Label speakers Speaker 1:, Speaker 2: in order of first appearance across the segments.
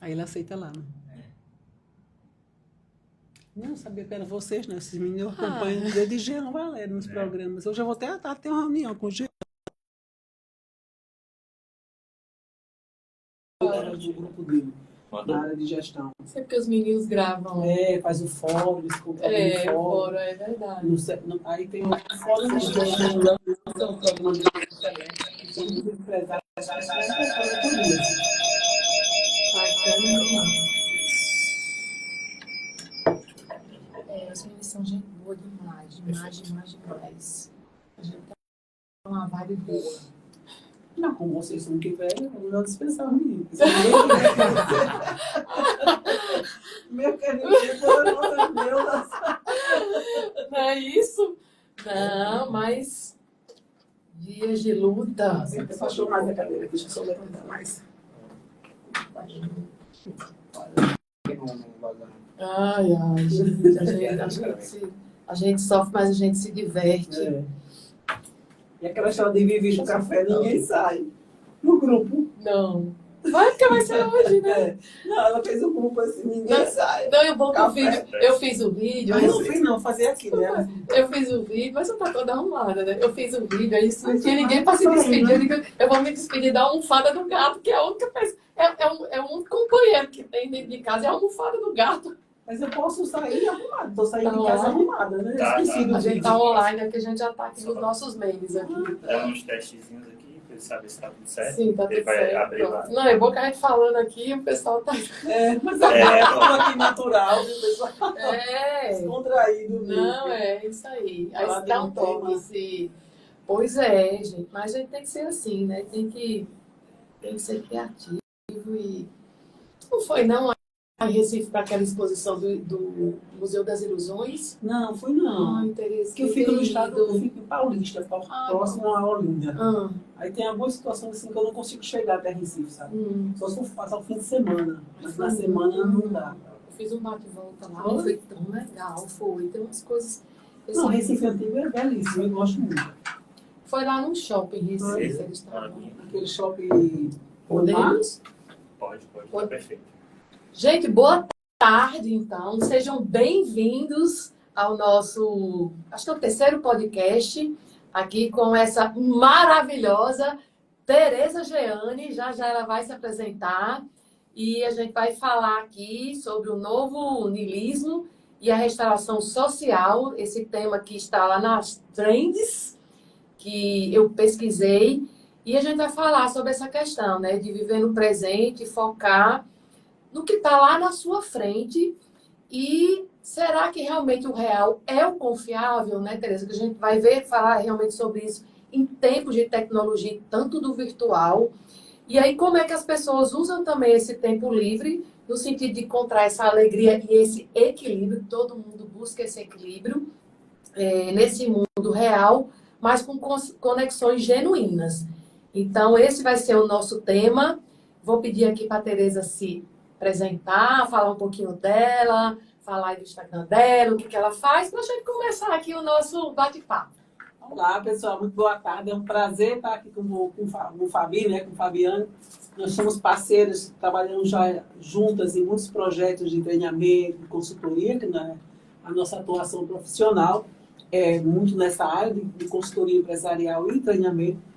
Speaker 1: Aí ele aceita lá, né? Não sabia que era vocês, né? Esses meninos eu acompanho desde Jean Valério nos programas. Hoje eu vou até à tarde ter uma reunião com o Jean. Era do grupo dele, na área de gestão.
Speaker 2: Sempre que os meninos gravam.
Speaker 1: Faz o fórum, desculpa.
Speaker 2: O fórum, é verdade.
Speaker 1: Aí tem o fórum de gestão, são um programa de excelência, que são os empresários
Speaker 2: os meninos são gente boa demais. A gente tá uma vibe boa.
Speaker 1: Não, como vocês são que velho, eu vou dispensar o menino. Meu querido, pelo amor de Deus.
Speaker 2: Não é isso? Não, mas dias de luta.
Speaker 1: Você baixou mais a cadeira, deixa eu só levantar mais.
Speaker 2: Ai, a gente sofre, mas a gente se diverte.
Speaker 1: E aquela história de viver no café, ninguém sai. No grupo.
Speaker 2: Não. Vai ser hoje, né?
Speaker 1: Não, ela fez um grupo assim, ninguém sai.
Speaker 2: Não, eu vou vídeo. Eu fiz o vídeo.
Speaker 1: Mas não fiz, não, fazer aqui, né?
Speaker 2: Eu fiz o vídeo, mas eu tá toda arrumada, né? Eu fiz o vídeo, aí não tinha ninguém pra se despedir. Eu vou me despedir da almofada do gato, que é a única pessoa. É um companheiro que tem dentro de casa, é a almofada do gato.
Speaker 1: Mas eu posso sair arrumada. Estou saindo de casa arrumada, né?
Speaker 2: A gente tá online aqui, a gente já tá aqui nos nossos memes aqui.
Speaker 3: Dá uns testezinhos aqui, pra ele saber se tá tudo certo.
Speaker 2: Sim, tá tudo
Speaker 3: ele vai
Speaker 2: certo.
Speaker 3: abrir lá.
Speaker 2: Não, é bom que a gente falando aqui, o pessoal tá...
Speaker 1: Mas é tudo aqui natural, viu, pessoal? Descontraído mesmo.
Speaker 2: Não, é isso aí. Aí se dá um toque, se... Pois é, gente. Mas a gente tem que ser assim, né? Tem que ser criativo e... Não foi, não, em Recife para aquela exposição do Museu das Ilusões?
Speaker 1: Não, foi não.
Speaker 2: Interessante.
Speaker 1: Que eu fico no estado, eu fico em Paulista, próximo a Olinda. Aí tem algumas situações assim que eu não consigo chegar até Recife, sabe? Só se for passar o fim de semana. Mas na semana não dá.
Speaker 2: Eu fiz um bate-volta lá, foi tão legal, foi. Tem umas coisas...
Speaker 1: Não, Recife Antigo é belíssimo, eu gosto muito.
Speaker 2: Foi lá num shopping em Recife, eles
Speaker 3: estavam.
Speaker 1: Aquele shopping...
Speaker 2: Podemos?
Speaker 3: Pode, perfeito.
Speaker 2: Gente, boa tarde, então. Sejam bem-vindos ao nosso, acho que é o terceiro podcast, aqui com essa maravilhosa Tereza Jeane. Já ela vai se apresentar e a gente vai falar aqui sobre o novo niilismo e a restauração social, esse tema que está lá nas trends, que eu pesquisei, e a gente vai falar sobre essa questão, né, de viver no presente e focar no que está lá na sua frente. E será que realmente o real é o confiável, né, Tereza? Que a gente vai falar realmente sobre isso em tempos de tecnologia, tanto do virtual. E aí, como é que as pessoas usam também esse tempo livre, no sentido de encontrar essa alegria e esse equilíbrio, todo mundo busca esse equilíbrio nesse mundo real, mas com conexões genuínas. Então, esse vai ser o nosso tema. Vou pedir aqui para a Tereza se apresentar, falar um pouquinho dela, falar aí do Instagram dela, o que ela faz, para a gente começar aqui o nosso bate-papo.
Speaker 1: Olá, pessoal, muito boa tarde. É um prazer estar aqui com o Fabi, né, com o Fabiano. Nós somos parceiros, trabalhamos já juntas em muitos projetos de treinamento, de consultoria, que é a nossa atuação profissional é muito nessa área de consultoria empresarial e treinamento.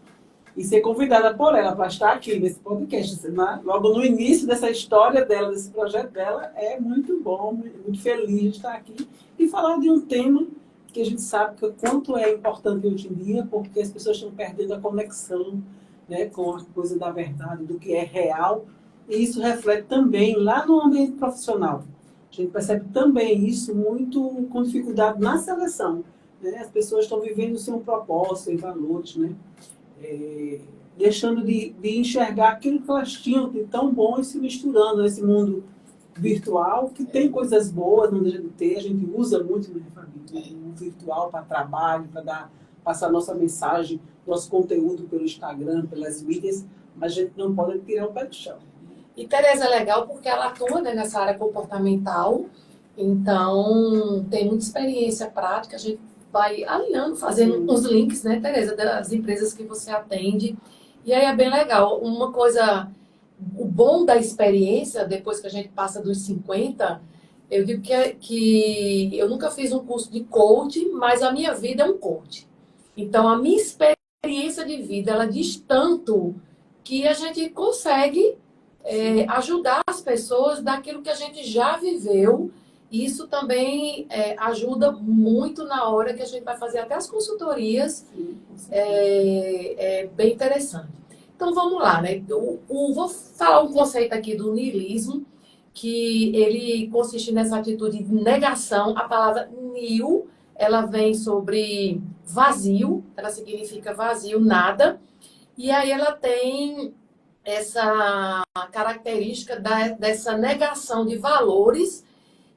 Speaker 1: E ser convidada por ela para estar aqui nesse podcast, né? Logo no início dessa história dela, desse projeto dela, é muito bom, muito feliz de estar aqui e falar de um tema que a gente sabe que quanto é importante hoje em dia, porque as pessoas estão perdendo a conexão, né, com a coisa da verdade, do que é real, e isso reflete também lá no ambiente profissional. A gente percebe também isso muito com dificuldade na seleção, né? As pessoas estão vivendo sem um propósito e valores, né? Deixando de enxergar aquilo que elas tinham de tão bom e se misturando nesse mundo virtual, que tem coisas boas, não deixa de ter, a gente usa muito, né, Fabi, o virtual para trabalho, para passar nossa mensagem, nosso conteúdo pelo Instagram, pelas mídias, mas a gente não pode tirar o pé do chão.
Speaker 2: E Tereza é legal porque ela atua, né, nessa área comportamental, então tem muita experiência prática, a gente vai alinhando, fazendo uns links, né, Tereza, das empresas que você atende. E aí é bem legal. Uma coisa o bom da experiência, depois que a gente passa dos 50, eu digo que eu nunca fiz um curso de coach, mas a minha vida é um coach. Então, a minha experiência de vida, ela diz tanto que a gente consegue ajudar as pessoas daquilo que a gente já viveu. Isso também ajuda muito na hora que a gente vai fazer até as consultorias. É bem interessante. Então, vamos lá, né? Vou falar um conceito aqui do niilismo, que ele consiste nessa atitude de negação. A palavra nil, ela vem sobre vazio, ela significa vazio, nada. E aí ela tem essa característica dessa negação de valores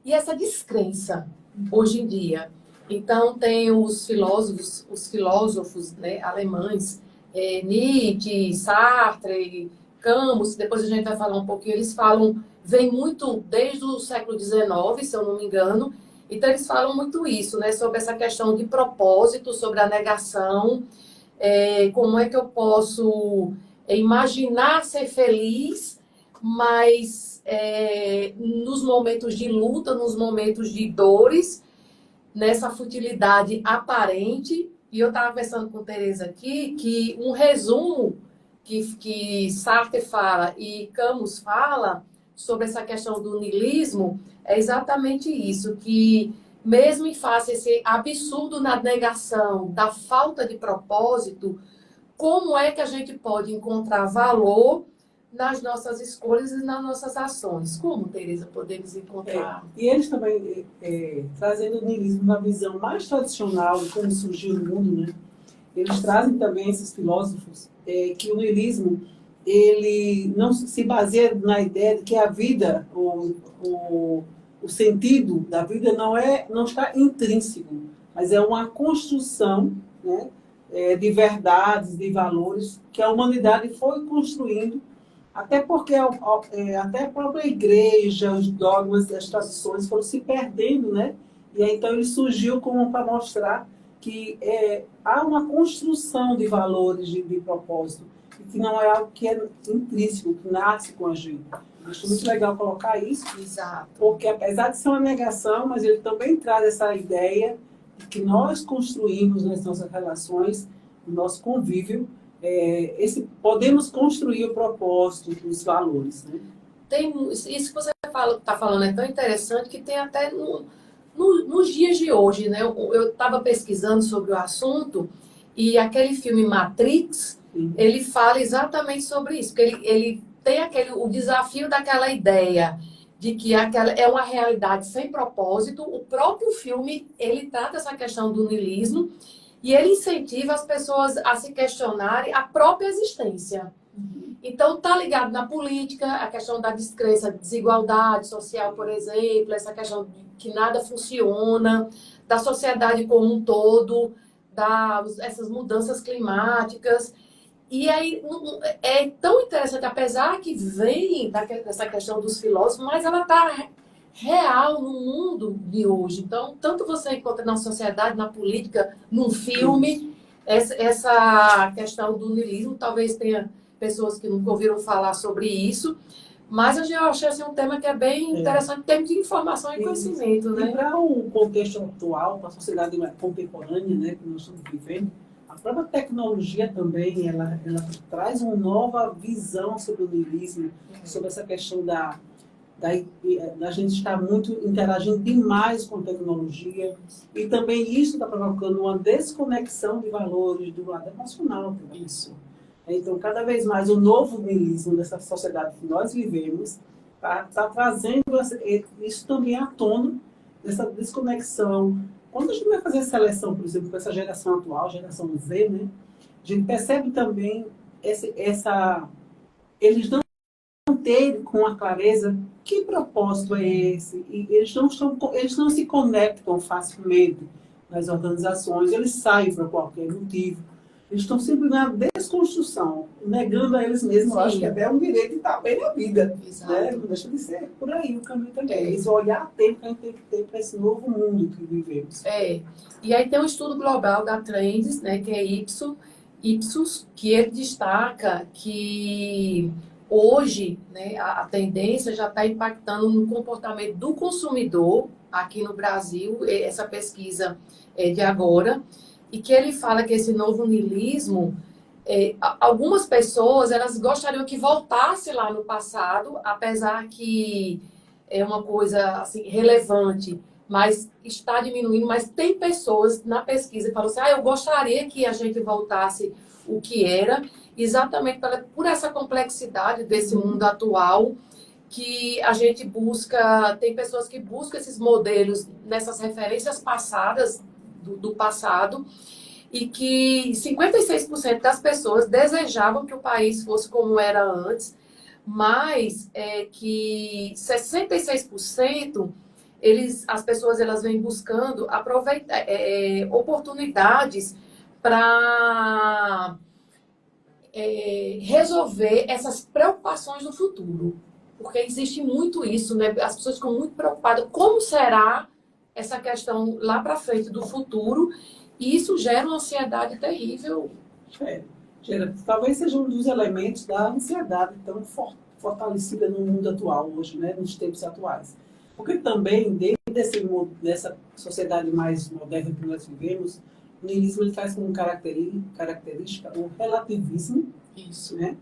Speaker 2: e essa descrença hoje em dia. Então, tem os filósofos, né, alemães, Nietzsche, Sartre, Camus, depois a gente vai falar um pouquinho, eles falam, vem muito desde o século XIX, se eu não me engano, então eles falam muito isso, né, sobre essa questão de propósito, sobre a negação, como é que eu posso imaginar ser feliz, mas nos momentos de luta, nos momentos de dores, nessa futilidade aparente. E eu estava pensando com Tereza aqui que um resumo que Sartre fala e Camus fala sobre essa questão do niilismo é exatamente isso, que mesmo em face a esse absurdo na negação da falta de propósito, como é que a gente pode encontrar valor nas nossas escolhas e nas nossas ações? Como, Tereza, podemos encontrar?
Speaker 1: E eles também, trazendo o niilismo na visão mais tradicional de como surgiu no mundo, né? Eles trazem também, esses filósofos, que o niilismo ele não se baseia na ideia de que a vida, o sentido da vida não está intrínseco, mas é uma construção, né, de verdades, de valores que a humanidade foi construindo, até porque até a própria igreja, os dogmas, as tradições foram se perdendo, né? E aí, então ele surgiu como para mostrar que há uma construção de valores, de propósito, e que não é algo que é intrínseco, que nasce com a gente. Acho muito legal colocar isso.
Speaker 2: Exato.
Speaker 1: Porque apesar de ser uma negação, mas ele também traz essa ideia de que nós construímos nas nossas relações, no nosso convívio, podemos construir o propósito, os valores. Né?
Speaker 2: Isso que você está falando é tão interessante que tem até nos dias de hoje, né? Eu estava pesquisando sobre o assunto e aquele filme Matrix, ele fala exatamente sobre isso, porque ele tem o desafio daquela ideia de que aquela é uma realidade sem propósito. O próprio filme, ele trata essa questão do niilismo e ele incentiva as pessoas a se questionarem a própria existência. Então, está ligado na política, a questão da descrença, desigualdade social, por exemplo, essa questão de que nada funciona, da sociedade como um todo, essas mudanças climáticas. E aí, é tão interessante, apesar que vem dessa questão dos filósofos, mas ela está real no mundo de hoje. Então, tanto você encontra na sociedade, na política, num filme, essa questão do niilismo, talvez tenha pessoas que nunca ouviram falar sobre isso, mas eu achei assim, um tema que é bem interessante em termos de informação e conhecimento. Né?
Speaker 1: E para o contexto atual, para a sociedade contemporânea, né, que nós estamos vivendo, a própria tecnologia também, ela traz uma nova visão sobre o niilismo, sobre essa questão da gente estar muito interagindo demais com a tecnologia, e também isso está provocando uma desconexão de valores do lado emocional. Isso. Então, cada vez mais o novo niilismo dessa sociedade que nós vivemos está trazendo isso também à tona, dessa desconexão. Quando a gente vai fazer a seleção, por exemplo, com essa geração atual, geração Z, né, a gente percebe também eles não terem com a clareza que propósito é esse, e eles não se conectam facilmente nas organizações, eles saem por qualquer motivo. Eles estão sempre na desconstrução, negando a eles mesmos. Eu acho que até é um direito de estar bem na vida. Né? Não deixa de ser por aí o caminho também. Esse olhar atento que a gente tem que ter para esse novo mundo que vivemos.
Speaker 2: E aí tem um estudo global da Trends, né, que é Ipsos, que ele destaca que hoje, né, a tendência já está impactando no comportamento do consumidor aqui no Brasil, essa pesquisa é de agora, e que ele fala que esse novo niilismo, algumas pessoas elas gostariam que voltasse lá no passado, apesar que é uma coisa assim, relevante, mas está diminuindo. Mas tem pessoas na pesquisa que falam assim, eu gostaria que a gente voltasse o que era, exatamente por essa complexidade desse mundo atual, que a gente busca, tem pessoas que buscam esses modelos nessas referências passadas, do passado, e que 56% das pessoas desejavam que o país fosse como era antes, mas que 66% as pessoas elas vêm buscando aproveitar oportunidades para resolver essas preocupações do futuro. Porque existe muito isso, né? As pessoas ficam muito preocupadas. Como será essa questão lá para frente do futuro? E isso gera uma ansiedade terrível.
Speaker 1: Talvez seja um dos elementos da ansiedade tão fortalecida no mundo atual hoje, né? Nos tempos atuais. Porque também, dessa sociedade mais moderna que nós vivemos, o niilismo ele faz como característica o relativismo.
Speaker 2: Isso.
Speaker 1: Né?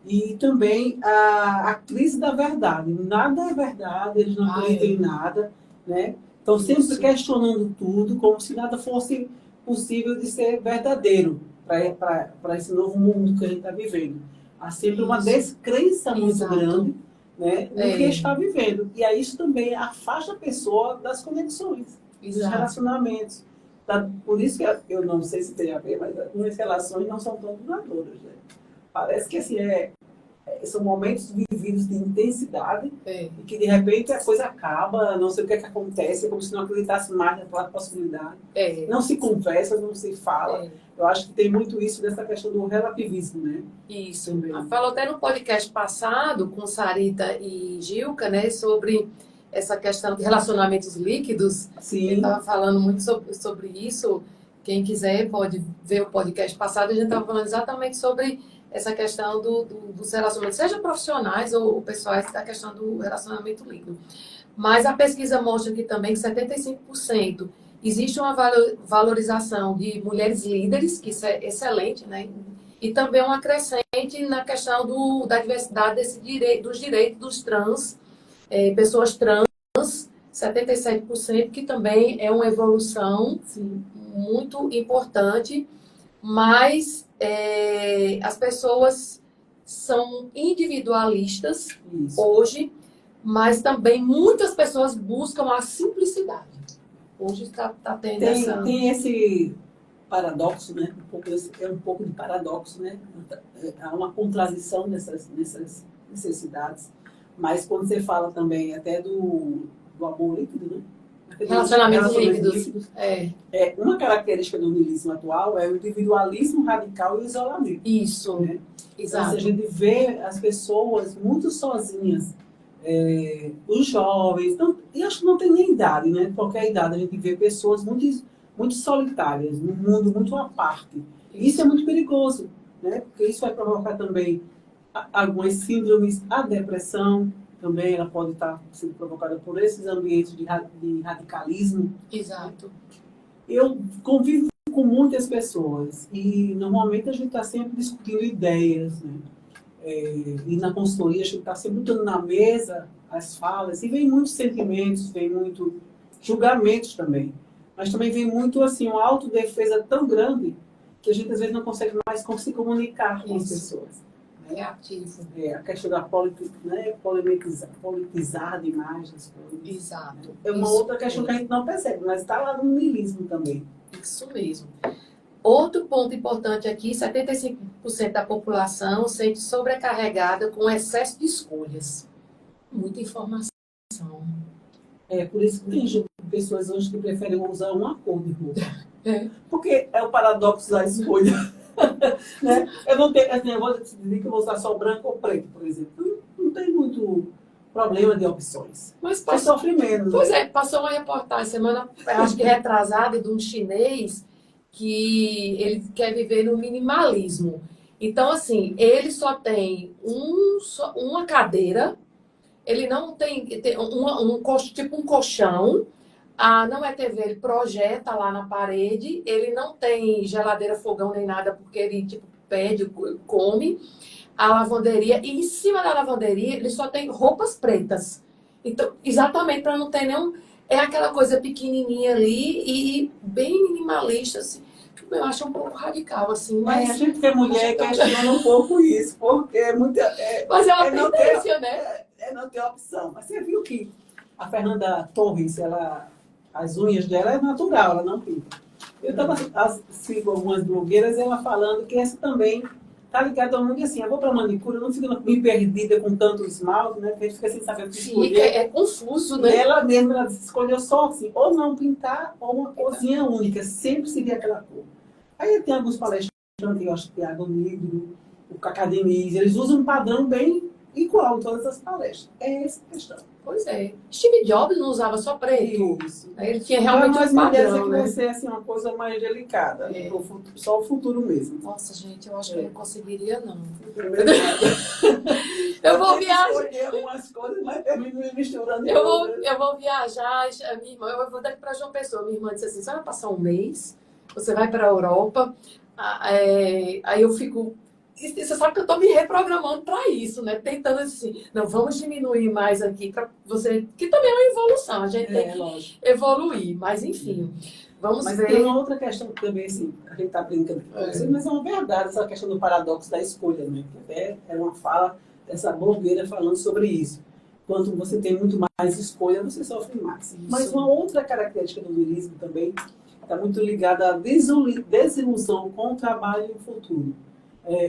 Speaker 1: E também a crise da verdade. Nada é verdade, eles não acreditam em nada. Né? Estão sempre questionando tudo, como se nada fosse possível de ser verdadeiro para esse novo mundo que a gente está vivendo. Há sempre uma descrença muito grande, né, no que está vivendo. E aí isso também afasta a pessoa das conexões, dos relacionamentos. Por isso que eu não sei se tem a ver, mas as relações não são tão duradouras. Né? Parece que assim, são momentos vividos de intensidade e que de repente a coisa acaba, não sei o que acontece, como se não acreditasse mais naquela possibilidade. Não se conversa, não se fala. Eu acho que tem muito isso dessa questão do relativismo, né?
Speaker 2: Isso. Falou até no podcast passado com Sarita e Gilca, né, sobre essa questão de relacionamentos líquidos.
Speaker 1: Sim.
Speaker 2: Ele estava falando muito sobre isso. Quem quiser pode ver o podcast passado. A gente estava falando exatamente sobre essa questão dos relacionamentos, seja profissionais ou pessoais, da questão do relacionamento líquido. Mas a pesquisa mostra que também 75% existe uma valorização de mulheres líderes, que isso é excelente, né? E também uma crescente na questão da diversidade dos direitos dos trans, pessoas trans, 77%, que também é uma evolução muito importante, mas as pessoas são individualistas hoje, mas também muitas pessoas buscam a simplicidade. Hoje está tendo
Speaker 1: tem esse paradoxo, né? Um pouco de paradoxo, né? Há uma contradição nessas necessidades. Mas quando você fala também até do amor líquido, né?
Speaker 2: Relacionamentos líquidos.
Speaker 1: Uma característica do niilismo atual é o individualismo radical e o isolamento.
Speaker 2: Isso,
Speaker 1: né?
Speaker 2: Exato.
Speaker 1: Então, a gente vê as pessoas muito sozinhas, os jovens, e acho que não tem nem idade, né? Qualquer idade, a gente vê pessoas muito solitárias, num mundo muito à parte. Isso é muito perigoso, né? Porque isso vai provocar também algumas síndromes, a depressão, também ela pode estar sendo provocada por esses ambientes de radicalismo.
Speaker 2: Exato.
Speaker 1: Eu convivo com muitas pessoas e normalmente a gente está sempre discutindo ideias, né? E na consultoria a gente está sempre botando na mesa as falas e vem muitos sentimentos, vem muito julgamentos também, mas também vem muito assim uma autodefesa tão grande que a gente às vezes não consegue mais se comunicar com as pessoas.
Speaker 2: Reativo.
Speaker 1: A questão da politizar demais as coisas.
Speaker 2: Exato.
Speaker 1: É uma outra questão que a gente não percebe, mas está lá no niilismo também.
Speaker 2: Isso mesmo. Outro ponto importante aqui, 75% da população se sente sobrecarregada com excesso de escolhas. Muita informação.
Speaker 1: Por isso que tem pessoas hoje que preferem usar uma cor de roupa. Porque é o paradoxo da escolha. Né? Eu não tenho, assim, eu vou decidir que eu vou usar só branco ou preto, por exemplo. Não tem muito problema de opções.
Speaker 2: Mas
Speaker 1: sofre menos.
Speaker 2: Pois passou uma reportagem semana, acho que retrasada, de um chinês que ele quer viver no minimalismo. Então, assim, ele só tem uma cadeira, ele não tem, tipo um colchão, não é TV, ele projeta lá na parede, ele não tem geladeira, fogão nem nada, porque ele, tipo, pede, come. A lavanderia, e em cima da lavanderia ele só tem roupas pretas. Então, exatamente para não ter nenhum. É aquela coisa pequenininha ali e bem minimalista, assim. Eu acho um pouco radical, assim.
Speaker 1: Mas a gente que é mulher questiona um pouco isso, porque é muito.
Speaker 2: Mas é uma
Speaker 1: não
Speaker 2: tendência, né?
Speaker 1: É não ter opção. Mas você viu que a Fernanda Torres, as unhas dela é natural, ela não pinta. Eu sigo algumas blogueiras, ela falando que essa também tá ligada ao mundo, e assim, eu vou para manicure, eu não fico me perdida com tanto esmalte, né? Porque a gente fica sem saber o que escolher.
Speaker 2: É confuso, né?
Speaker 1: E ela mesma, ela escolheu só assim, ou não pintar, ou uma corzinha única, sempre seguir aquela cor. Aí tem alguns palestrantes, eu acho que Thiago Negro, o Cacá Diniz, eles usam um padrão bem igual em todas as palestras. É essa a questão.
Speaker 2: Pois é. Steve Jobs não usava só preto.
Speaker 1: Isso.
Speaker 2: Ele tinha realmente
Speaker 1: mas
Speaker 2: um padrão,
Speaker 1: que
Speaker 2: né?
Speaker 1: vai ser assim, uma coisa mais delicada, só o futuro mesmo.
Speaker 2: Nossa, gente, eu acho que eu não conseguiria, não.
Speaker 1: Eu vou viajar. Escolher algumas coisas, mas termino me misturando.
Speaker 2: Eu vou viajar, minha irmã, eu vou daqui para João Pessoa. Minha irmã disse assim: você vai passar um mês, você vai para a Europa. Aí eu fico. Você sabe que eu estou me reprogramando para isso, né? Tentando assim, não, vamos diminuir mais aqui para você. Que também é uma evolução, a gente tem que evoluir, mas enfim. Vamos ver.
Speaker 1: Tem uma outra questão que também, assim, a gente está brincando com você, mas é uma verdade, essa questão do paradoxo da escolha, né? Que até é uma fala dessa blogueira falando sobre isso. Quanto você tem muito mais escolha, você sofre mais. Isso. Mas uma outra característica do niilismo também está muito ligada à desilusão com o trabalho e o futuro.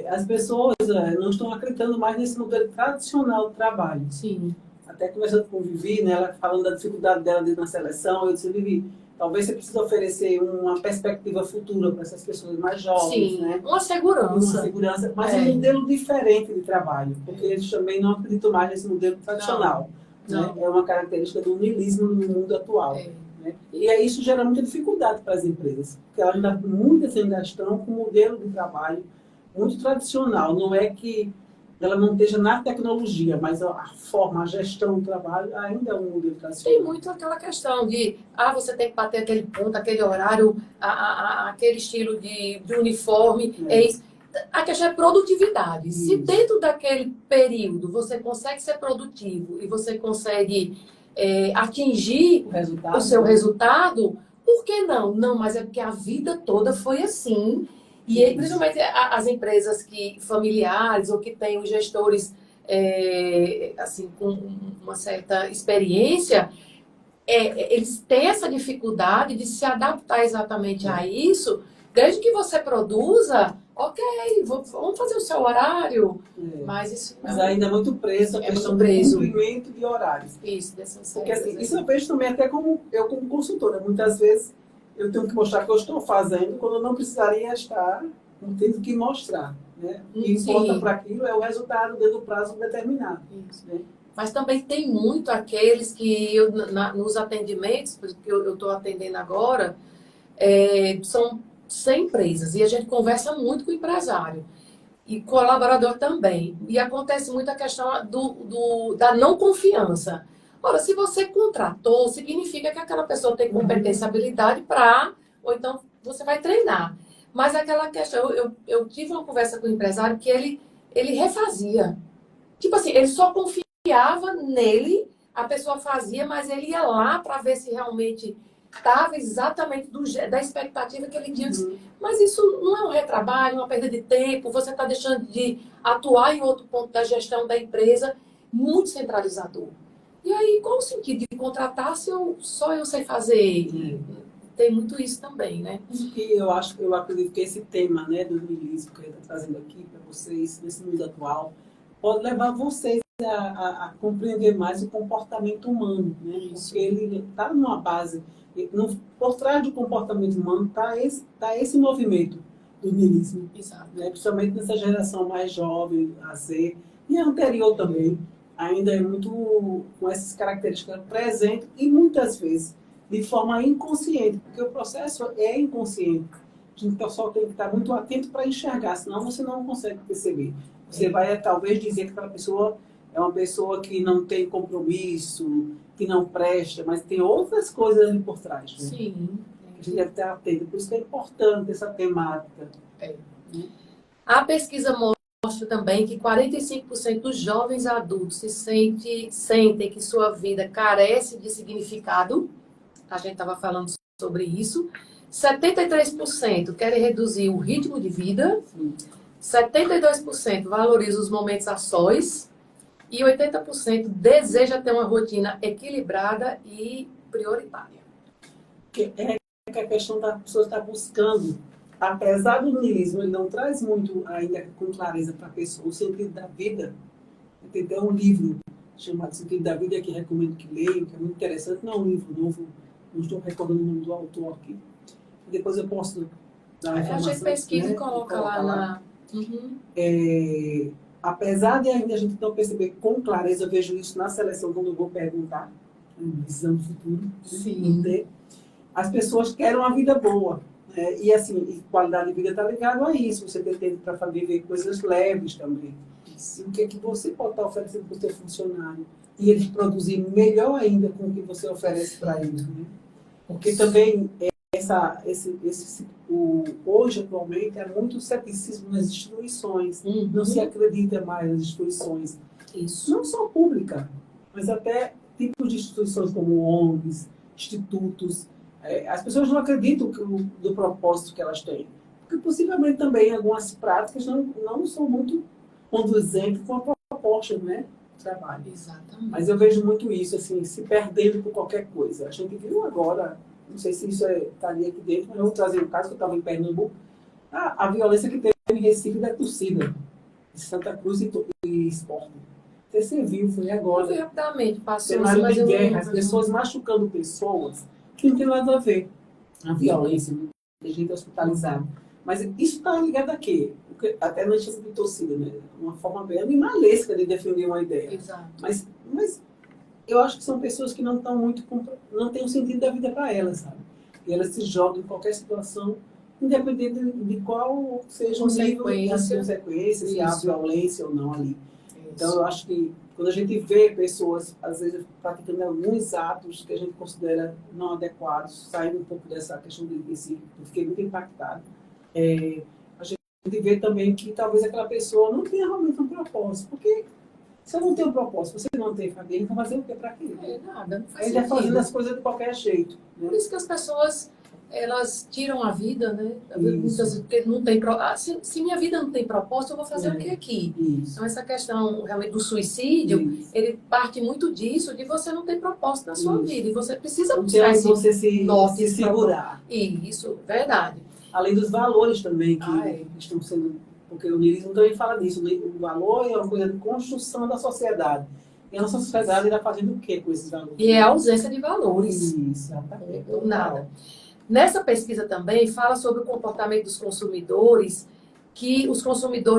Speaker 1: As pessoas não estão acreditando mais nesse modelo tradicional de trabalho.
Speaker 2: Sim.
Speaker 1: Até conversando com o Vivi, né, ela falando da dificuldade dela na seleção, eu disse, Vivi, talvez você precise oferecer uma perspectiva futura para essas pessoas mais jovens.
Speaker 2: Sim,
Speaker 1: né?
Speaker 2: Uma segurança,
Speaker 1: mas um modelo diferente de trabalho, porque eles também não acreditam mais nesse modelo tradicional.
Speaker 2: Não.
Speaker 1: Né? É uma característica do niilismo no mundo atual. Né? E aí isso gera muita dificuldade para as empresas, porque muitas ainda estão com um modelo de trabalho muito tradicional. Não é que ela não esteja na tecnologia, mas a forma, a gestão do trabalho ainda é um modelo tradicional.
Speaker 2: Tem muito aquela questão de, você tem que bater aquele ponto, aquele horário, aquele estilo de uniforme. Isso. A questão é produtividade. Isso. Se dentro daquele período você consegue ser produtivo e você consegue atingir o seu resultado, por que não? Não, mas é porque a vida toda foi assim. E principalmente as empresas familiares ou que têm os gestores assim, com uma certa experiência, eles têm essa dificuldade de se adaptar exatamente a isso, desde que você produza, ok, vamos fazer o seu horário, mas isso
Speaker 1: mas ainda é muito preso a questão do cumprimento de horários.
Speaker 2: Isso, dessas
Speaker 1: porque assim, isso eu vejo também até como consultora, muitas vezes eu tenho que mostrar que eu estou fazendo quando eu não precisaria estar, não tenho que mostrar. Né? O que importa para aquilo é o resultado dentro do prazo determinado. Né?
Speaker 2: Mas também tem muito aqueles que, nos atendimentos, que eu estou atendendo agora, são 100 empresas e a gente conversa muito com o empresário e colaborador também. E acontece muito a questão da não confiança. Ora, se você contratou, significa que aquela pessoa tem competência e habilidade ou então você vai treinar. Mas aquela questão, eu tive uma conversa com o empresário que ele refazia. Tipo assim, ele só confiava nele, a pessoa fazia, mas ele ia lá para ver se realmente estava exatamente da expectativa que ele tinha. Mas isso não é um retrabalho, uma perda de tempo, você está deixando de atuar em outro ponto da gestão da empresa, muito centralizador. E aí, qual o sentido de contratar se só eu sei fazer? Tem muito isso também, né?
Speaker 1: E eu acredito que esse tema, né, do niilismo que a gente está trazendo aqui para vocês, nesse mundo atual, pode levar vocês a compreender mais o comportamento humano, né? Porque ele está numa base, por trás do comportamento humano está esse movimento do niilismo.
Speaker 2: Exato.
Speaker 1: Né? Principalmente nessa geração mais jovem, a Z, e a anterior também, ainda é muito com essas características presentes e muitas vezes de forma inconsciente, porque o processo é inconsciente. A gente só tem que estar muito atento para enxergar, senão você não consegue perceber. Você vai talvez dizer que aquela pessoa é uma pessoa que não tem compromisso, que não presta, mas tem outras coisas ali por trás. Né?
Speaker 2: Sim.
Speaker 1: A gente deve estar atento. Por isso que é importante essa temática.
Speaker 2: A pesquisa mostra também que 45% dos jovens adultos sentem que sua vida carece de significado. A gente estava falando sobre isso. 73% querem reduzir o ritmo de vida. 72% valorizam os momentos a sós. E 80% deseja ter uma rotina equilibrada e prioritária.
Speaker 1: É que a questão da pessoa estar buscando, apesar do niilismo, ele não traz muito ainda com clareza para a pessoa o sentido da vida. Tem até um livro chamado Sentido da Vida que recomendo que leiam, que é muito interessante. Não é um livro novo, não estou recordando o nome do autor aqui. Depois eu posso dar uma informação.
Speaker 2: A gente pesquisa, né, e coloca lá na...
Speaker 1: Apesar de ainda a gente não perceber com clareza, eu vejo isso na seleção quando eu vou perguntar, visão do futuro.
Speaker 2: Sim.
Speaker 1: Né? As pessoas querem uma vida boa. Né? E assim, qualidade de vida está ligado a isso. Você tem tempo para viver coisas leves também. E o que é que você pode estar oferecendo para o seu funcionário? E eles produzirem melhor ainda com o que você oferece para eles. Né? Porque também hoje, atualmente, há muito ceticismo nas instituições. Não se acredita mais nas instituições.
Speaker 2: Isso.
Speaker 1: Não só pública, mas até tipos de instituições como ONGs, institutos. As pessoas não acreditam do propósito que elas têm. Porque possivelmente também algumas práticas não são muito conduzentes com a proposta, né? Trabalho.
Speaker 2: Exatamente.
Speaker 1: Mas eu vejo muito isso, assim, se perdendo por qualquer coisa. A gente viu agora, não sei se isso estaria aqui dentro, mas eu vou trazer um caso que eu estava em Pernambuco, a violência que teve em Recife da torcida, de Santa Cruz e Sport. Você viu, foi agora.
Speaker 2: Foi rapidamente, passou
Speaker 1: cenário
Speaker 2: mas
Speaker 1: de
Speaker 2: eu
Speaker 1: guerra,
Speaker 2: não...
Speaker 1: as pessoas machucando pessoas que não tem nada a ver. A violência, tem gente hospitalizada. Mas isso está ligado a quê? Porque até não tinha de torcida, né? Uma forma bem animalesca de defender uma ideia.
Speaker 2: Exato.
Speaker 1: Mas eu acho que são pessoas que não estão muito... não têm o sentido da vida para elas, sabe? E elas se jogam em qualquer situação, independente de qual seja o nível das consequências, se há violência ou não ali. Isso. Então, eu acho que quando a gente vê pessoas, às vezes, praticando alguns atos que a gente considera não adequados, saindo um pouco dessa questão de Recife, eu fiquei muito impactado. A gente vê também que talvez aquela pessoa não tenha realmente um propósito, porque se eu não tenho um propósito, você não tem família, então fazer o quê para quê?
Speaker 2: Nada, não faz
Speaker 1: sentido. Ele vai fazendo as coisas de qualquer jeito. Né?
Speaker 2: Por isso que as pessoas, elas tiram a vida, né? Muitas vezes, porque não tem se minha vida não tem propósito, eu vou fazer o que aqui? Isso. Então, essa questão realmente do suicídio, ele parte muito disso, de você não ter propósito na sua vida. E você precisa buscar esse
Speaker 1: você se segurar.
Speaker 2: Isso, verdade.
Speaker 1: Além dos valores também que estão sendo... Porque o niilismo também fala disso. O valor é uma coisa de construção da sociedade. E a nossa sociedade está fazendo o quê com esses valores?
Speaker 2: E é a ausência de valores.
Speaker 1: Isso, exatamente.
Speaker 2: Nada. Nessa pesquisa também fala sobre o comportamento dos consumidores, que os consumidores